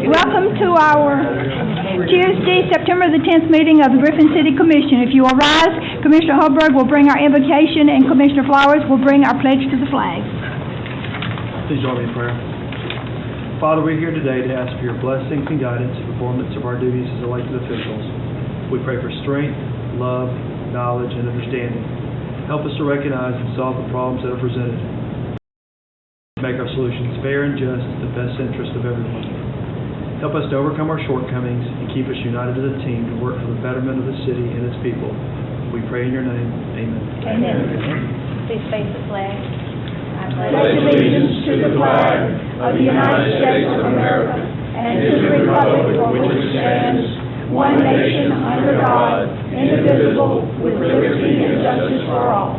Welcome to our Tuesday, September the 10th meeting of the Griffin City Commission. If you will rise, Commissioner Holberg will bring our invocation and Commissioner Flowers will bring our pledge to the flag. Please join me in prayer. Father, we're here today to ask for your blessings and guidance in the performance of our duties as elected officials. We pray for strength, love, knowledge, and understanding. Help us to recognize and solve the problems that are presented. Make our solutions fair and just in the best interest of everyone. Help us to overcome our shortcomings and keep us united as a team to work for the betterment of the city and its people. We pray in your name. Amen. Amen. Please face the flag. I pledge allegiance to the flag of the United States of America and to the republic for which it stands, one nation under God, indivisible, with liberty and justice for all.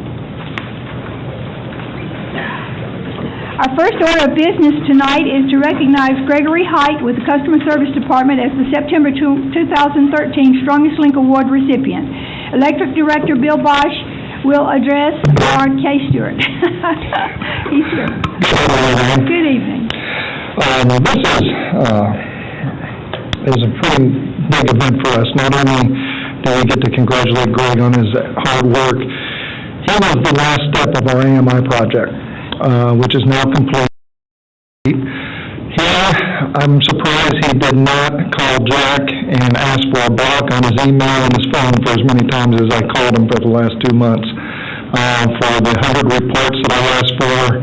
Our first order of business tonight is to recognize Gregory Height with the Customer Service Department as the September 2013 Strongest Link Award recipient. Electric Director Bill Bosch will address our case steward. He's here. Good evening. This is a pretty big event for us. Not only do we get to congratulate Greg on his hard work, he was the last step of our AMI project, which is now complete. Here, I'm surprised he did not call Jack and ask for a block on his email and his phone for as many times as I called him for the last 2 months. For the 100 reports that I asked for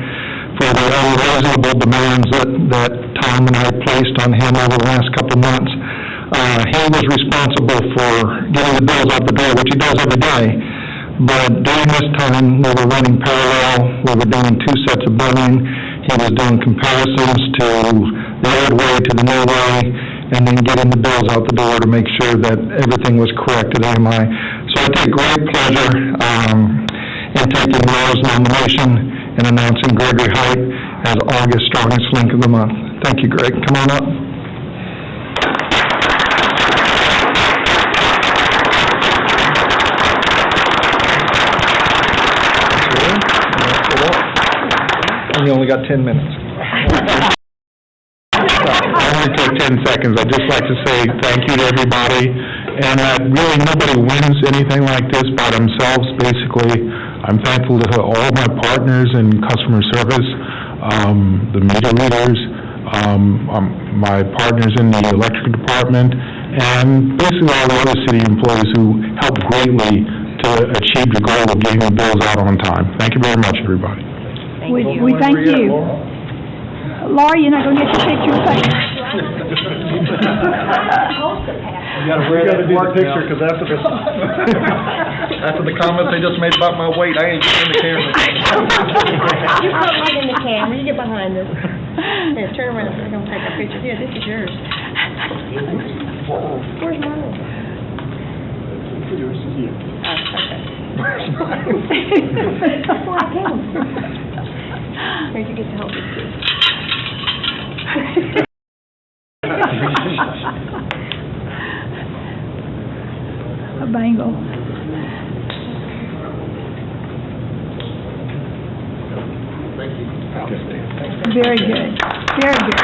the unreasonable demands that Tom and I placed on him over the last couple months. He was responsible for getting the bills out the door, which he does every day. But during this time, we were running parallel. We were doing 2 sets of billing. He was doing comparisons to the old way to the new way, and then getting the bills out the door to make sure that everything was correct at AMI. So I take great pleasure in taking Laura's nomination and announcing Gregory Height as August Strongest Link of the Month. Thank you, Greg. Come on up. You only got 10 minutes. I only took 10 seconds. I'd just like to say thank you to everybody. And really, nobody wins anything like this by themselves, basically. I'm thankful to all my partners in customer service, the meter readers, my partners in the electric department, and basically all the other city employees who helped greatly to achieve the goal of getting the bills out on time. Thank you very much, everybody. We thank you. Laura, you're not going to get your picture of face. You got to do the picture because after the comments they just made about my weight, I ain't getting in the camera. You put right in the camera. You get behind this. Yeah, turn around. We're going to take our picture. Here, this is yours. Where's mine? Yours is you. Okay. That's where I came. Where'd you get to help me? A bangle. Thank you. Very good. Very good.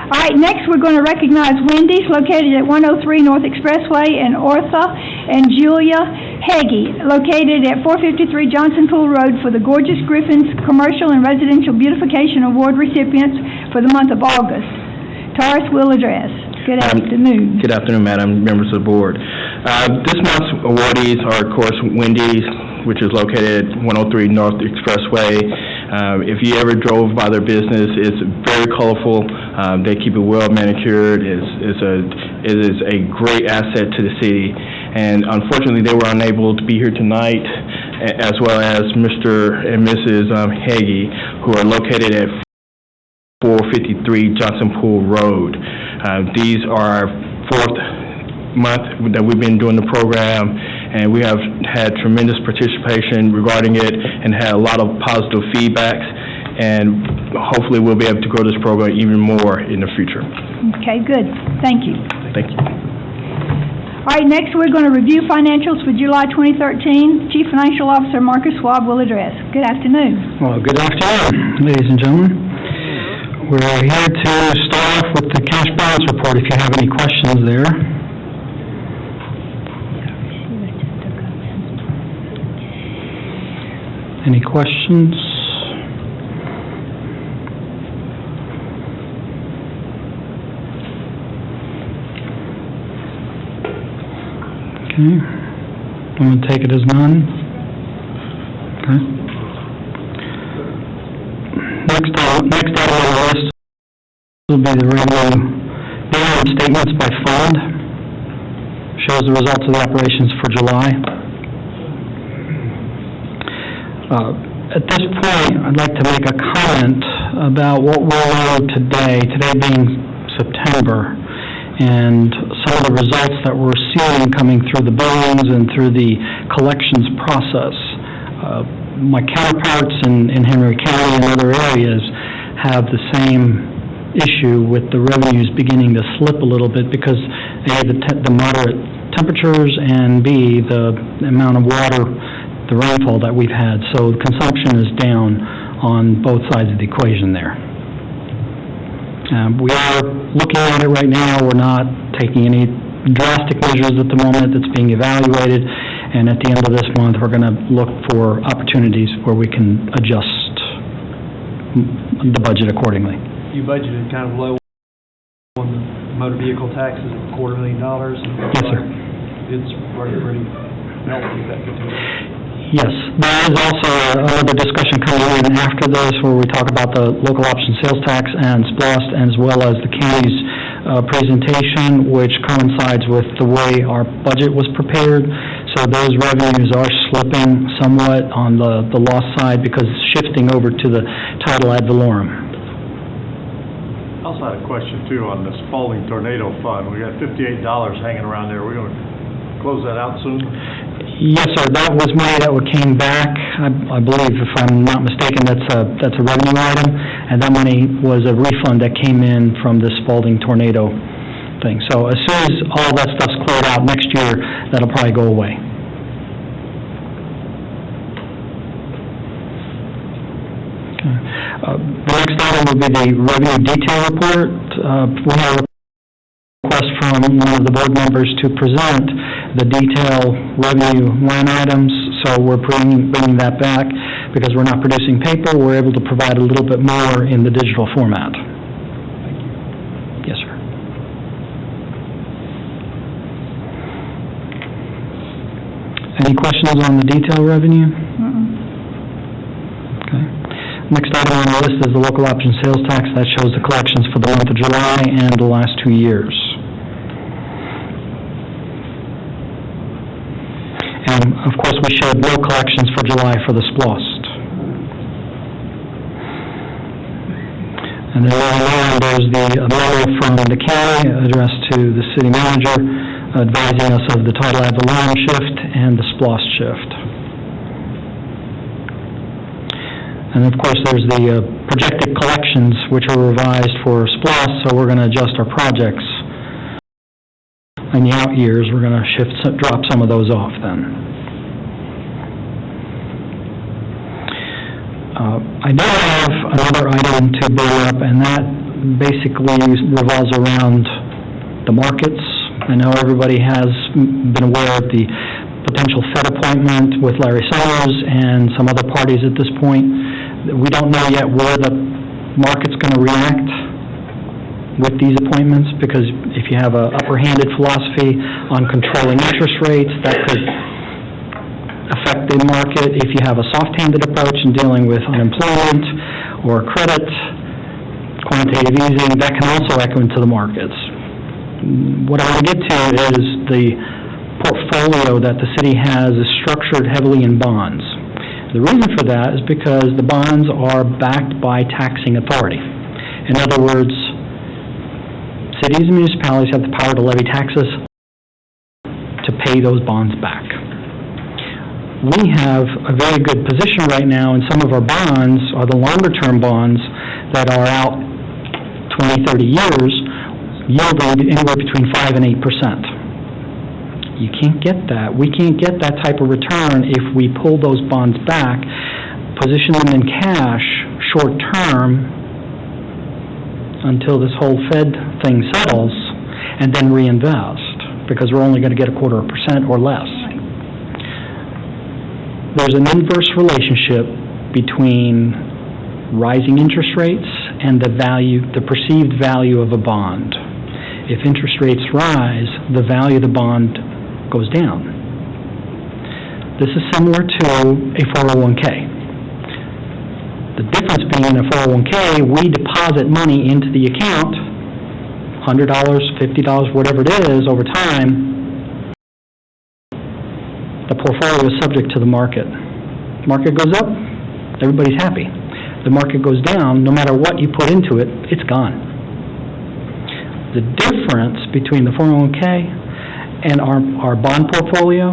All right, next we're going to recognize Wendy's, located at 103 North Expressway, and Ortha and Julia Heggie, located at 453 Johnson Pool Road, for the Gorgeous Griffin's Commercial and Residential Beautification Award recipients for the month of August. Taurus will address. Good afternoon. Good afternoon, Madam, members of the board. This month's awardees are, of course, Wendy's, which is located at 103 North Expressway. If you ever drove by their business, it's very colorful. They keep it well manicured. It is a great asset to the city. And unfortunately, they were unable to be here tonight, as well as Mr. and Mrs. Hagee, who are located at 453 Johnson Pool Road. These are our 4th month that we've been doing the program, and we have had tremendous participation regarding it and had a lot of positive feedbacks, and hopefully we'll be able to grow this program even more in the future. Okay, good. Thank you. Thank you. All right, next we're going to review financials for July 2013. Chief Financial Officer Marcus Schwab will address. Good afternoon. Well, good afternoon, ladies and gentlemen. we're here to start off with the cash balance report, if you have any questions there. Any questions? Okay. I'm going to take it as none. Okay. Next item on the list will be the revenue billing statements by fund. Shows the results of the operations for July. At this point, I'd like to make a comment about what we're on today being September, and some of the results that we're seeing coming through the billings and through the collections process. My counterparts in Henry County and other areas have the same issue with the revenues beginning to slip a little bit because A, the moderate temperatures, and B, the amount of water, the rainfall that we've had. So consumption is down on both sides of the equation there. We are looking at it right now. We're not taking any drastic measures at the moment. It's being evaluated, and at the end of this month, we're going to look for opportunities where we can adjust the budget accordingly. You budgeted kind of low on the motor vehicle taxes of $250,000. Yes, sir. It's running pretty healthy, that particular. Yes, there is also another discussion coming in after this where we talk about the local option sales tax and SPLOST, as well as the county's presentation, which coincides with the way our budget was prepared. So those revenues are slipping somewhat on the loss side because it's shifting over to the title ad valorem. I also had a question too on this Spalding Tornado Fund. We got $58 hanging around there. We're going to close that out soon? Yes, sir. That was money that came back. I believe, if I'm not mistaken, that's a revenue item, and that money was a refund that came in from the Spalding tornado thing. So as soon as all that stuff's cleared out next year, that'll probably go away. Okay. The next item will be the revenue detail report. We have a request from one of the board members to present the detail revenue line items, so we're bringing that back because we're not producing paper. We're able to provide a little bit more in the digital format. Thank you. Yes, sir. Any questions on the detail revenue? Okay. Next item on the list is the local option sales tax. That shows the collections for the month of July and the last 2 years. And, of course, we showed no collections for July for the SPLOST. And then there's the memo from the county addressed to the city manager advising us of the title ad valorem shift and the SPLOST shift. And, of course, there's the projected collections, which are revised for SPLOST, so we're going to adjust our projects. In the out years, we're going to drop some of those off then. I do have another item to bring up, and that basically revolves around the markets. I know everybody has been aware of the potential Fed appointment with Larry Summers and some other parties at this point. We don't know yet where the market's going to react with these appointments, because if you have an upper-handed philosophy on controlling interest rates, that could affect the market. If you have a soft-handed approach in dealing with unemployment or credit, quantitative easing, that can also echo into the markets. What I want to get to is the portfolio that the city has is structured heavily in bonds. The reason for that is because the bonds are backed by taxing authority. In other words, cities and municipalities have the power to levy taxes to pay those bonds back. We have a very good position right now, and some of our bonds are the longer-term bonds that are out 20, 30 years, yielding anywhere between 5 and 8%. You can't get that. We can't get that type of return if we pull those bonds back, position them in cash short-term, until this whole Fed thing settles, and then reinvest, because we're only going to get 0.25% or less. There's an inverse relationship between rising interest rates and the perceived value of a bond. If interest rates rise, the value of the bond goes down. This is similar to a 401k. The difference being in a 401k, we deposit money into the account, $100, $50, whatever it is, over time. The portfolio is subject to the market. Market goes up, everybody's happy. The market goes down, no matter what you put into it, it's gone. The difference between the 401k and our bond portfolio,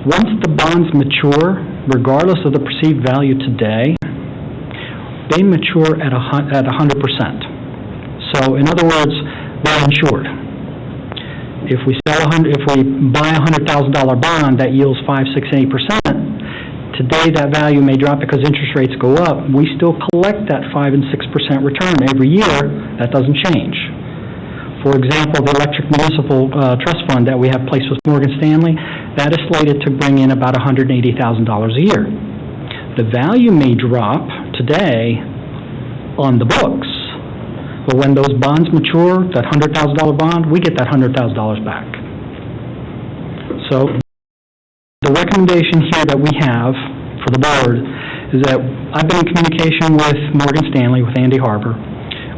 once the bonds mature, regardless of the perceived value today, they mature at 100%. So, in other words, they're insured. If we buy a $100,000 bond that yields 5, 6, 8%, today that value may drop because interest rates go up. We still collect that 5 and 6% return every year. That doesn't change. For example, the electric municipal trust fund that we have placed with Morgan Stanley, that is slated to bring in about $180,000 a year. The value may drop today on the books, but when those bonds mature, that $100,000 bond, we get that $100,000 back. So the recommendation here that we have for the board is that I've been in communication with Morgan Stanley, with Andy Harbour.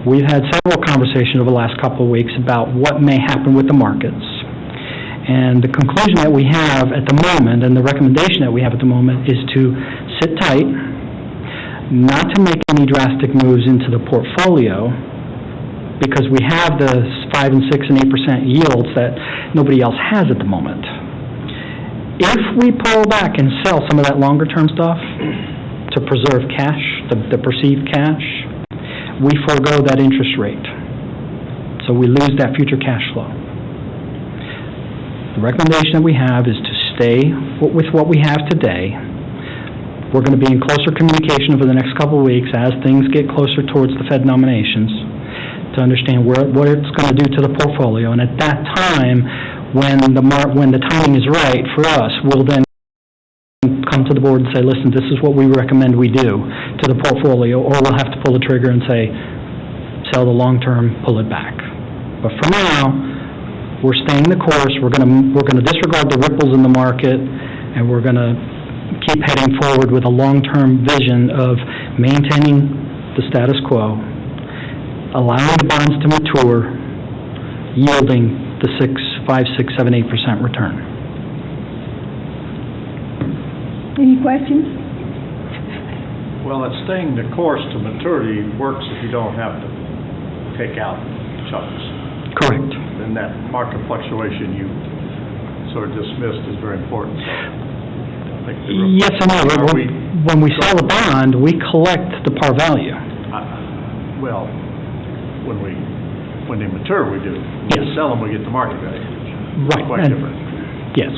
We've had several conversations over the last couple of weeks about what may happen with the markets. And the conclusion that we have at the moment, and the recommendation that we have at the moment, is to sit tight, not to make any drastic moves into the portfolio, because we have the 5 and 6 and 8% yields that nobody else has at the moment. If we pull back and sell some of that longer-term stuff to preserve cash, the perceived cash, we forego that interest rate. So we lose that future cash flow. The recommendation that we have is to stay with what we have today. We're going to be in closer communication over the next couple of weeks as things get closer towards the Fed nominations to understand what it's going to do to the portfolio. And at that time, when the timing is right for us, we'll then come to the board and say, listen, this is what we recommend we do to the portfolio, or we'll have to pull the trigger and say, sell the long-term, pull it back. But for now, we're staying the course. We're going to disregard the ripples in the market, and we're going to keep heading forward with a long-term vision of maintaining the status quo, allowing the bonds to mature, yielding the 5, 6, 7, 8% return. Any questions? Well, it's staying the course to maturity works if you don't have to take out chunks. Correct. Then that market fluctuation you sort of dismissed is very important. So I think yes and no. When we sell a bond, we collect the par value. Well, when they mature, we do. When yes. we sell them, we get the market value. Right. Quite different. Yes.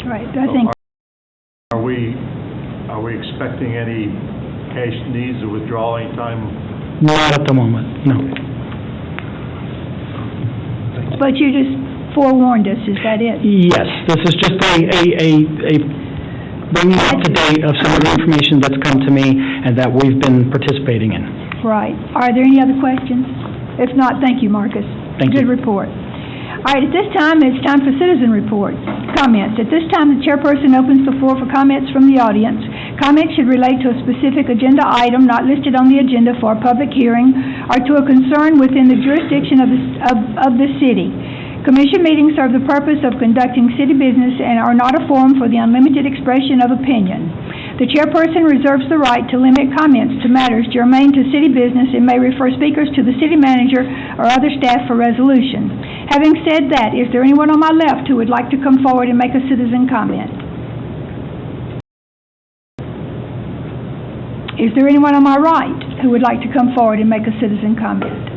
Right. I think. Are we expecting any cash needs to withdraw anytime? Not at the moment, no. But you just forewarned us, is that it? Yes, this is just a bringing up to date of some of the information that's come to me and that we've been participating in. Right. Are there any other questions? If not, thank you, Marcus. Thank you. Good report. All right, at this time, it's time for citizen reports, comments. At this time, the chairperson opens the floor for comments from the audience. Comments should relate to a specific agenda item not listed on the agenda for a public hearing or to a concern within the jurisdiction of the city. Commission meetings serve the purpose of conducting city business and are not a forum for the unlimited expression of opinion. The chairperson reserves the right to limit comments to matters germane to city business and may refer speakers to the city manager or other staff for resolution. Having said that, is there anyone on my left who would like to come forward and make a citizen comment? Is there anyone on my right who would like to come forward and make a citizen comment?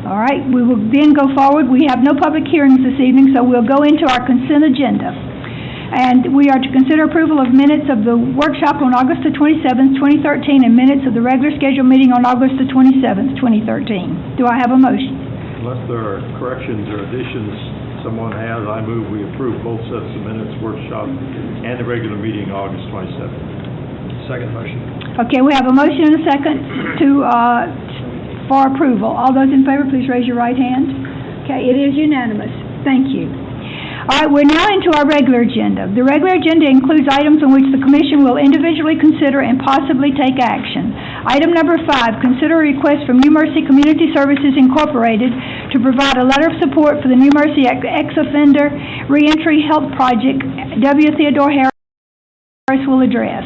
All right, we will then go forward. We have no public hearings this evening, so we'll go into our consent agenda. And we are to consider approval of minutes of the workshop on August the 27th, 2013, and minutes of the regular scheduled meeting on August the 27th, 2013. Do I have a motion? Unless there are corrections or additions someone has, I move we approve both sets of minutes, workshop and the regular meeting August 27th. Second motion. Okay, we have a motion and a second for approval. All those in favor, please raise your right hand. Okay, it is unanimous. Thank you. All right, we're now into our regular agenda. The regular agenda includes items on which the Commission will individually consider and possibly take action. Item number 5, consider a request from New Mercy Community Services Incorporated to provide a letter of support for the New Mercy Ex-Offender Reentry Health Project. W. Theodore Harris will address.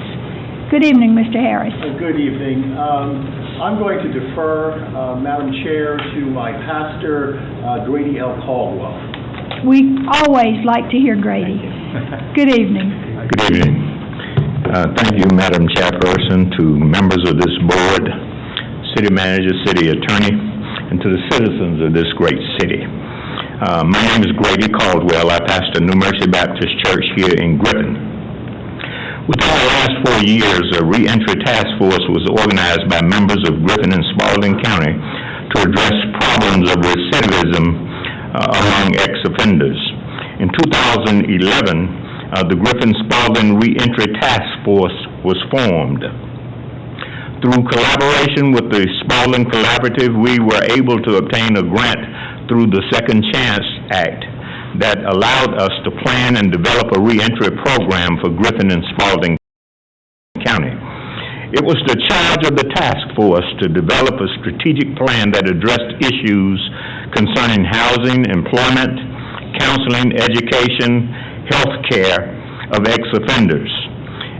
Good evening, Mr. Harris. Good evening. I'm going to defer, Madam Chair, to my pastor, Grady L. Caldwell. We always like to hear Grady. Good evening. Good evening. Thank you, Madam Chairperson, to members of this board, city manager, city attorney, and to the citizens of this great city. My name is Grady Caldwell. I pastor New Mercy Baptist Church here in Griffin. Within the last 4 years, a reentry task force was organized by members of Griffin and Spalding County to address problems of recidivism among ex-offenders. In 2011, the Griffin-Spalding Reentry Task Force was formed. Through collaboration with the Spalding Collaborative, we were able to obtain a grant through the Second Chance Act that allowed us to plan and develop a reentry program for Griffin and Spalding County. It was the charge of the task force to develop a strategic plan that addressed issues concerning housing, employment, counseling, education, health care of ex-offenders.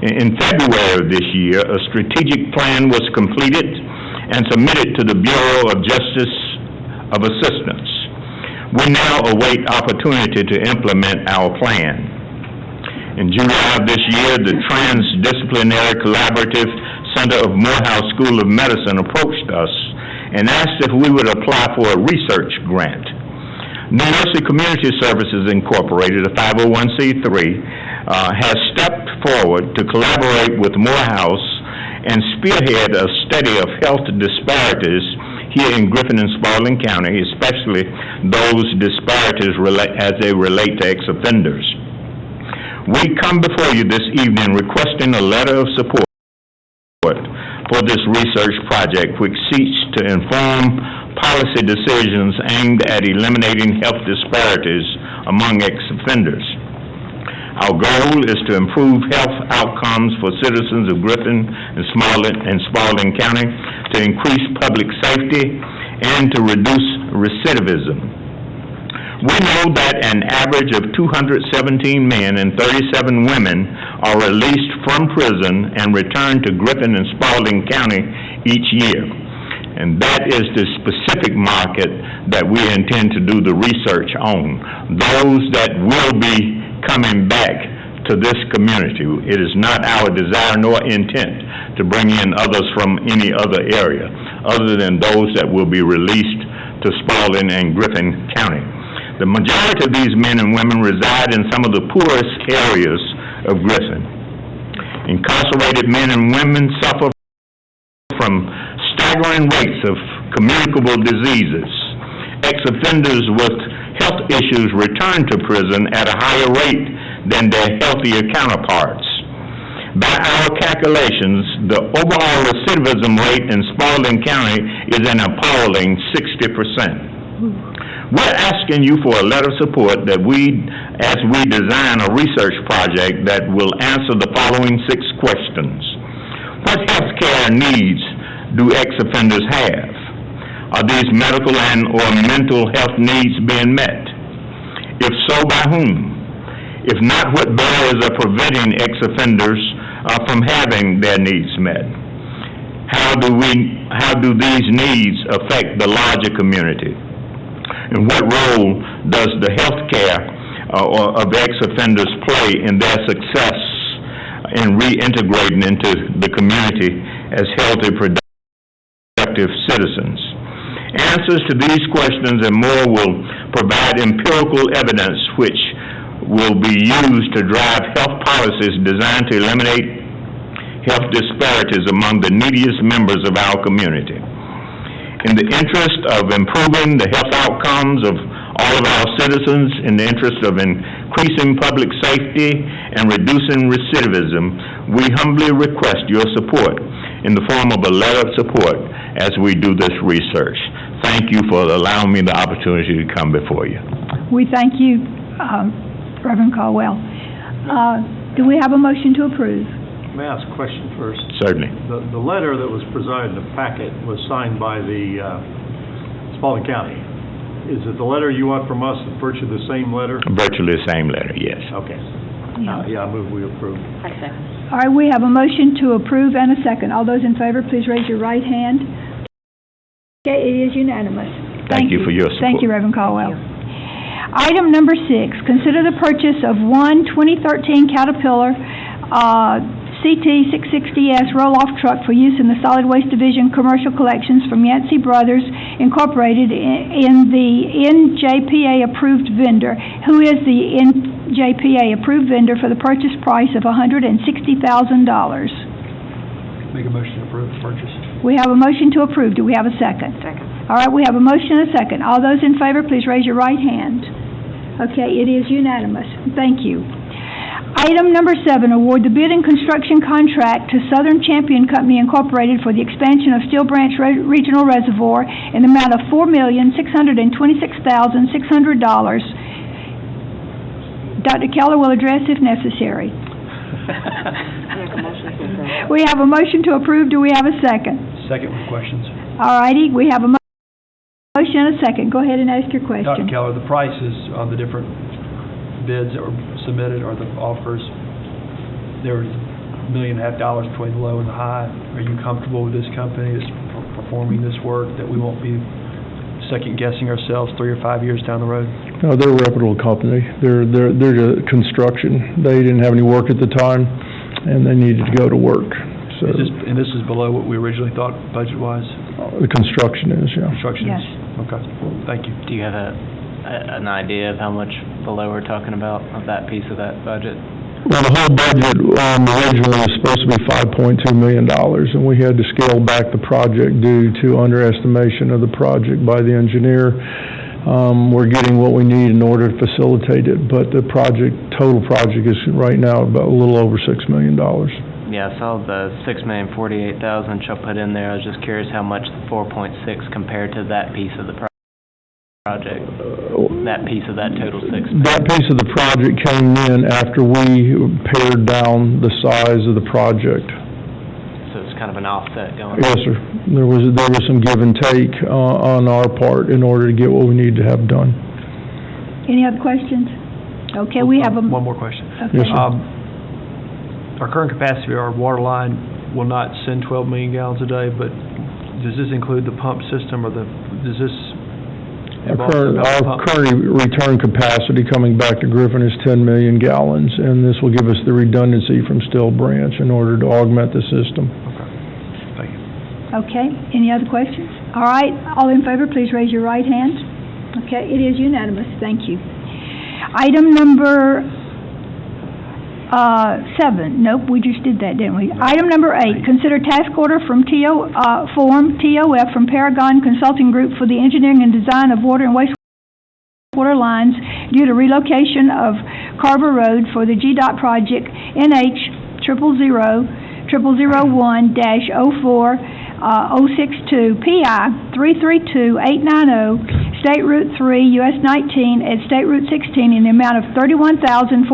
In February of this year, a strategic plan was completed and submitted to the Bureau of Justice of Assistance. We now await opportunity to implement our plan. In July of this year, the Transdisciplinary Collaborative Center of Morehouse School of Medicine approached us and asked if we would apply for a research grant. New Mercy Community Services Incorporated, a 501c3, has stepped forward to collaborate with Morehouse and spearhead a study of health disparities here in Griffin and Spalding County, especially those disparities as they relate to ex-offenders. We come before you this evening requesting a letter of support for this research project, which seeks to inform policy decisions aimed at eliminating health disparities among ex-offenders. Our goal is to improve health outcomes for citizens of Griffin and Spalding County, to increase public safety, and to reduce recidivism. We know that an average of 217 men and 37 women are released from prison and return to Griffin and Spalding County each year. And that is the specific market that we intend to do the research on, those that will be coming back to this community. It is not our desire nor intent to bring in others from any other area, other than those that will be released to Spalding and Griffin County. The majority of these men and women reside in some of the poorest areas of Griffin. Incarcerated men and women suffer from staggering rates of communicable diseases. Ex-offenders with health issues return to prison at a higher rate than their healthier counterparts. By our calculations, the overall recidivism rate in Spalding County is an appalling 60%. We're asking you for a letter of support as we design a research project that will answer the following 6 questions. What health care needs do ex-offenders have? Are these medical and or mental health needs being met? If so, by whom? If not, what barriers are preventing ex-offenders from having their needs met? How do these needs affect the larger community? And what role does the health care of ex-offenders play in their success in reintegrating into the community as healthy, productive citizens? Answers to these questions and more will provide empirical evidence which will be used to drive health policies designed to eliminate health disparities among the neediest members of our community. In the interest of improving the health outcomes of all of our citizens, in the interest of increasing public safety and reducing recidivism, we humbly request your support in the form of a letter of support as we do this research. Thank you for allowing me the opportunity to come before you. We thank you, Reverend Caldwell. Do we have a motion to approve? May I ask a question first? Certainly. The letter that was presented in the packet was signed by the Spalding County. Is it the letter you want from us, virtually the same letter? Virtually the same letter, yes. Okay. Yeah. I move we approve. I second. All right, we have a motion to approve and a second. All those in favor, please raise your right hand. Okay, it is unanimous. Thank you for your support. Thank you, Reverend Caldwell. Item number 6, consider the purchase of one 2013 Caterpillar CT 660S roll-off truck for use in the Solid Waste Division commercial collections from Yancey Brothers Incorporated in the NJPA-approved vendor. Who is the NJPA-approved vendor for the purchase price of $160,000? Make a motion to approve the purchase. We have a motion to approve. Do we have a second? Second. All right, we have a motion and a second. All those in favor, please raise your right hand. Okay, it is unanimous. Thank you. Item number 7, award the bid and construction contract to Southern Champion Company Incorporated for the expansion of Steel Branch Regional Reservoir in the amount of $4,626,600. Dr. Keller will address if necessary. We have a motion to approve. Do we have a second? Second with questions. All righty, we have a motion and a second. Go ahead and ask your Dr. question. Keller, the prices on the different bids that were submitted, or the offers, there was $1.5 million between the low and the high. Are you comfortable with this company that's performing this work, that we won't be second-guessing ourselves 3 or 5 years down the road? No, they're a reputable company. They're a construction. They didn't have any work at the time, and they needed to go to work. So And this is below what we originally thought budget-wise? the construction is, yeah. Construction is? Yes. Okay, thank you. Do you have an idea of how much below we're talking about of that piece of that budget? Well, the whole budget originally was supposed to be $5.2 million, and we had to scale back the project due to underestimation of the project by the engineer. We're getting what we need in order to facilitate it, but the total project is right now about a little over $6 million. Yeah, I saw the $6,048,000 y'all put in there. I was just curious how much the 4.6 compared to that piece of the project, that piece of that total $6 million. That piece of the project came in after we pared down the size of the project. So it's kind of an offset going on. Yes, sir. There was some give and take on our part in order to get what we need to have done. Any other questions? Okay, we have a... One more question. Okay. Yes, sir. Our current capacity, our water line will not send 12 million gallons a day, but does this include the pump system, or does this involve the pump? Our current return capacity coming back to Griffin is 10 million gallons, and this will give us the redundancy from Steel Branch in order to augment the system. Okay, thank you. Okay, any other questions? All right, all in favor, please raise your right hand. Okay, it is unanimous. Thank you. Item number 7. Nope, we just did that, didn't we? Item number 8, consider task order from Form TOF from Paragon Consulting Group for the engineering and design of water and wastewater lines due to relocation of Carver Road for the GDOT project NH 00001-04 062 PI 332890 State Route 3 US 19 at State Route 16 in the amount of $31,400.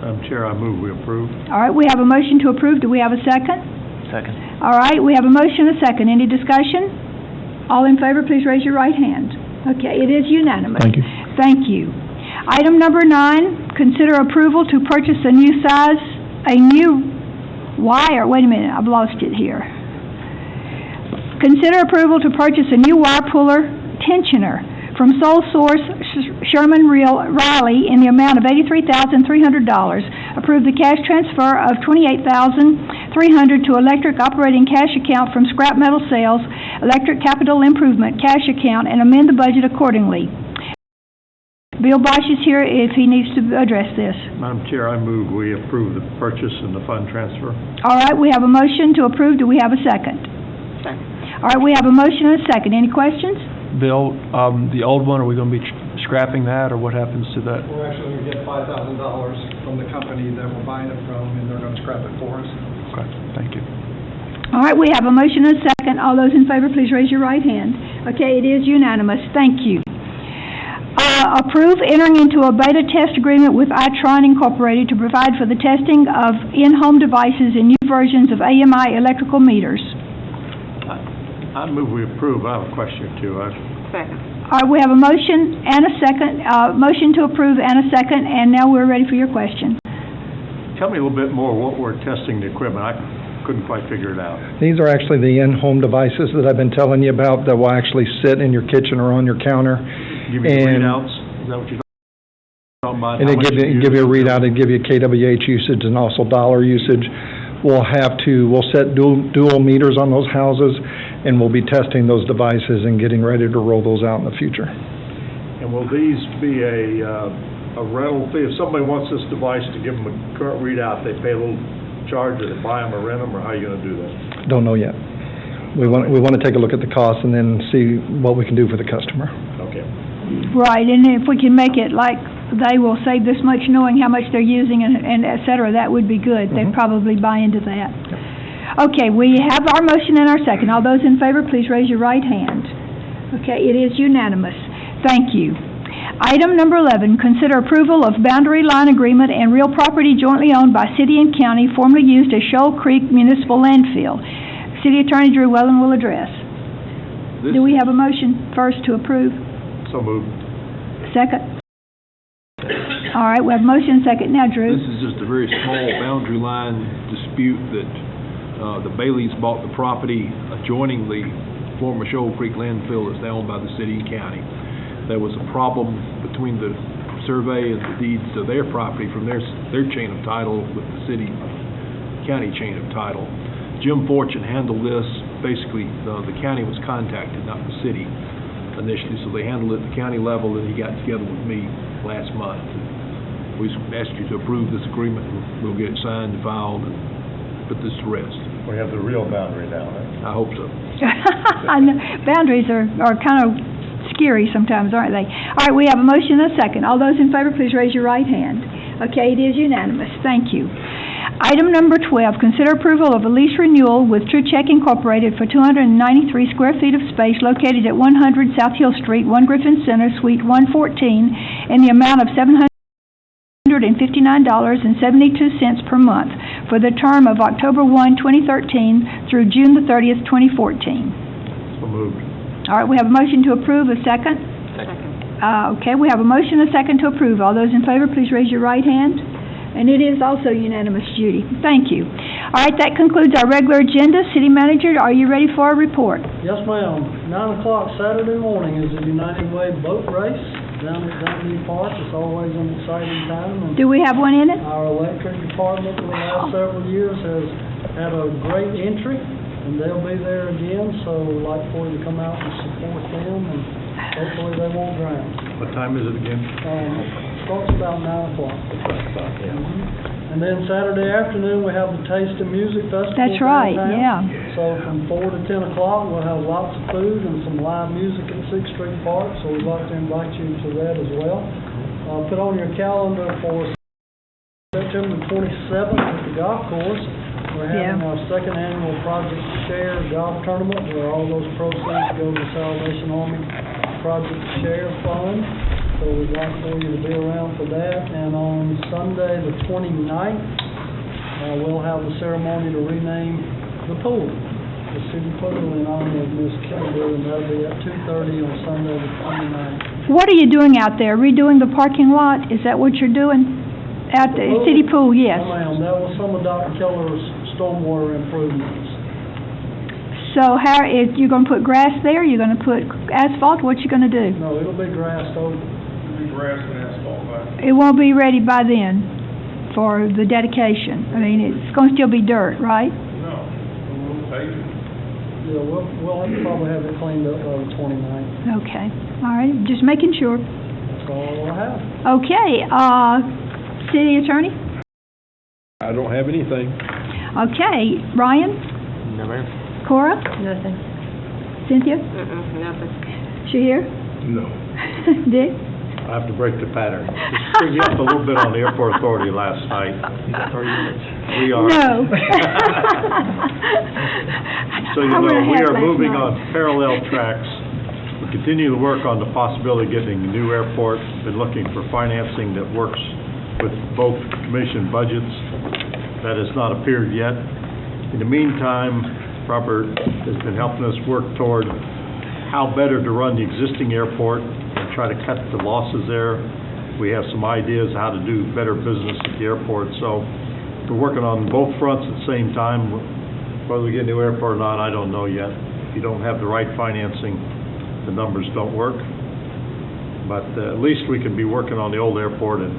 Madam Chair, I move we approve. All right, we have a motion to approve. Do we have a second? Second. All right, we have a motion and a second. Any discussion? All in favor, please raise your right hand. Okay, it is unanimous. Thank you. Thank you. Item number 9, consider approval to purchase a new wire. Wait a minute, I've lost it here. Consider approval to purchase a new wire puller tensioner from Sole Source Sherman Riley in the amount of $83,300. Approve the cash transfer of $28,300 to electric operating cash account from scrap metal sales, electric capital improvement cash account, and amend the budget accordingly. Bill Bosch is here if he needs to address this. Madam Chair, I move we approve the purchase and the fund transfer. All right, we have a motion to approve. Do we have a second? Second. All right, we have a motion and a second. Any questions? Bill, the old one, are we gonna be scrapping that, or what happens to that? We're actually going to get $5,000 from the company that we're buying it from, and they're going to scrap it for us. Okay, thank you. All right, we have a motion and a second. All those in favor, please raise your right hand. Okay, it is unanimous. Thank you. Approve entering into a beta test agreement with Itron Incorporated to provide for the testing of in-home devices and new versions of AMI electrical meters. I move we approve. I have a question or two. Second. All right, we have a motion and a second, motion to approve and a second, and now we're ready for your question. Tell me a little bit more what we're testing the equipment. I couldn't quite figure it out. These are actually the in-home devices that I've been telling you about that will actually sit in your kitchen or on your counter. Give you the readouts? Is that what you're talking about? And How much you give you a use? readout, and give you KWH usage and also dollar usage. We'll set dual meters on those houses, and we'll be testing those devices and getting ready to roll those out in the future. And will these be a rental fee? If somebody wants this device to give them a current readout, they pay a little charge, or they buy them or rent them, or how are you gonna do that? Don't know yet. We want to take a look at the cost and then see what we can do for the customer. Okay. Right, and if we can make it like they will save this much knowing how much they're using and et cetera, that would be good. They'd probably buy into that. Okay, we have our motion and our second. All those in favor, please raise your right hand. Okay, it is unanimous. Thank you. Item number 11, consider approval of boundary line agreement and real property jointly owned by city and county formerly used as Shoal Creek Municipal Landfill. City Attorney Drew Wellen will address. Do we have a motion first to approve? So moved. Second? All right, we have a motion and second. Now, Drew. This is just a very small boundary line dispute that the Baileys bought the property adjoining the former Shoal Creek landfill that's now owned by the city and county. There was a problem between the survey and the deeds of their property from their chain of title with the city county chain of title. Jim Fortune handled this. Basically, the county was contacted, not the city initially, so they handled it at the county level, and he got together with me last month. We asked you to approve this agreement, and we'll get it signed and filed and put this to rest. We have the real boundary now, right? I hope so. I know. Boundaries are kind of scary sometimes, aren't they? All right, we have a motion and a second. All those in favor, please raise your right hand. Okay, it is unanimous. Thank you. Item number 12, consider approval of a lease renewal with True Check Incorporated for 293 square feet of space located at 100 South Hill Street, 1 Griffin Center, Suite 114, in the amount of $759.72 per month for the term of October 1, 2013 through June the 30th, 2014. So moved. All right, we have a motion to approve. A second? Second. Okay, we have a motion and a second to approve. All those in favor, please raise your right hand. And it is also unanimous, Judy. Thank you. All right, that concludes our regular agenda. City Manager, are you ready for a report? Yes, ma'am. 9 o'clock Saturday morning is the United Way boat race down at Dunedin Park. It's always an exciting time. And Do we have one in it? our electric department for the last several years has had a great entry, and they'll be there again, so we'd like for you to come out and support them, and hopefully they won't drown. What time is it again? Starts about 9 o'clock. And then Saturday afternoon, we have the Taste of Music Festival. That's right, downtown. yeah. So from 4 to 10 o'clock, we'll have lots of food and some live music at 6th Street Park, so we'd like to invite you to that as well. Put on your calendar for September 27th at the golf course. We're having our second annual Project Share golf tournament, where all those proceeds go to the Salvation Army Project Share Fund. So we'd like for you to be around for that. And on Sunday, the 29th, we'll have the ceremony to rename the pool, the city pool, in honor of Miss Kimberly, and that'll be at 2:30 on Sunday, the 29th. What are you doing out there? Redoing the parking lot? Is that what you're doing? At the city pool, yes. No, ma'am, that was some of Dr. Keller's stormwater improvements. So you're going to put grass there? You're going to put asphalt? What you going to do? No, it'll be grassed over. Grass and asphalt, right? It won't be ready by then for the dedication. I mean, it's going to still be dirt, right? No, we'll take it. Yeah, we'll probably have it cleaned up by the 29th. Okay. All right. Just making sure. So all I have. Okay, city attorney? I don't have anything. Okay, Ryan? No, ma'am. Cora? Nothing. Cynthia? Nothing. Shahir? No. Dick? I have to break the pattern. Just bring you up a little bit on the airport authority last night. You got 30 minutes. We are. No. So you I know, would've we had are last moving night. on parallel tracks. We continue to work on the possibility of getting a new airport. Been looking for financing that works with both commission budgets. That has not appeared yet. In the meantime, Robert has been helping us work toward how better to run the existing airport and try to cut the losses there. We have some ideas how to do better business at the airport, so we're working on both fronts at the same time. Whether we get a new airport or not, I don't know yet. If you don't have the right financing, the numbers don't work. But at least we can be working on the old airport and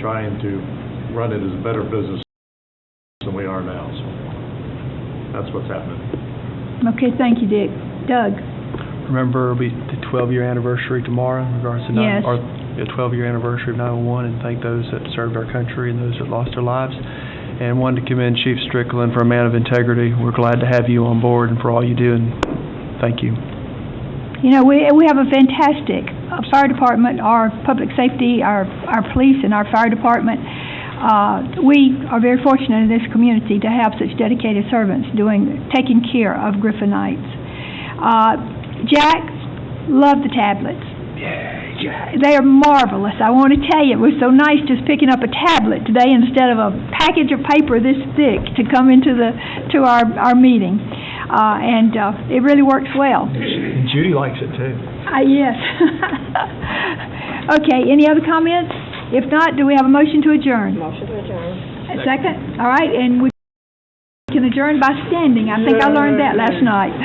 trying to run it as a better business than we are now, so that's what's happening. Okay, thank you, Dick. Doug? Remember, it'll be the 12-year anniversary tomorrow in regards to Yes. the 12-year anniversary of 911, and thank those that served our country and those that lost their lives. And wanted to commend Chief Strickland for a man of integrity. We're glad to have you on board and for all you do, and thank you. You know, we have a fantastic fire department, our public safety, our police, and our fire department. We are very fortunate in this community to have such dedicated servants taking care of Griffinites. Jack, love the tablets. They are marvelous. I want to tell you, it was so nice just picking up a tablet today instead of a package of paper this thick to come into our meeting. And it really works well. And Judy likes it too. Yes. Okay, any other comments? If not, do we have a motion to adjourn? Motion to adjourn. A second? All right, and we can adjourn by standing. I think I learned that last night.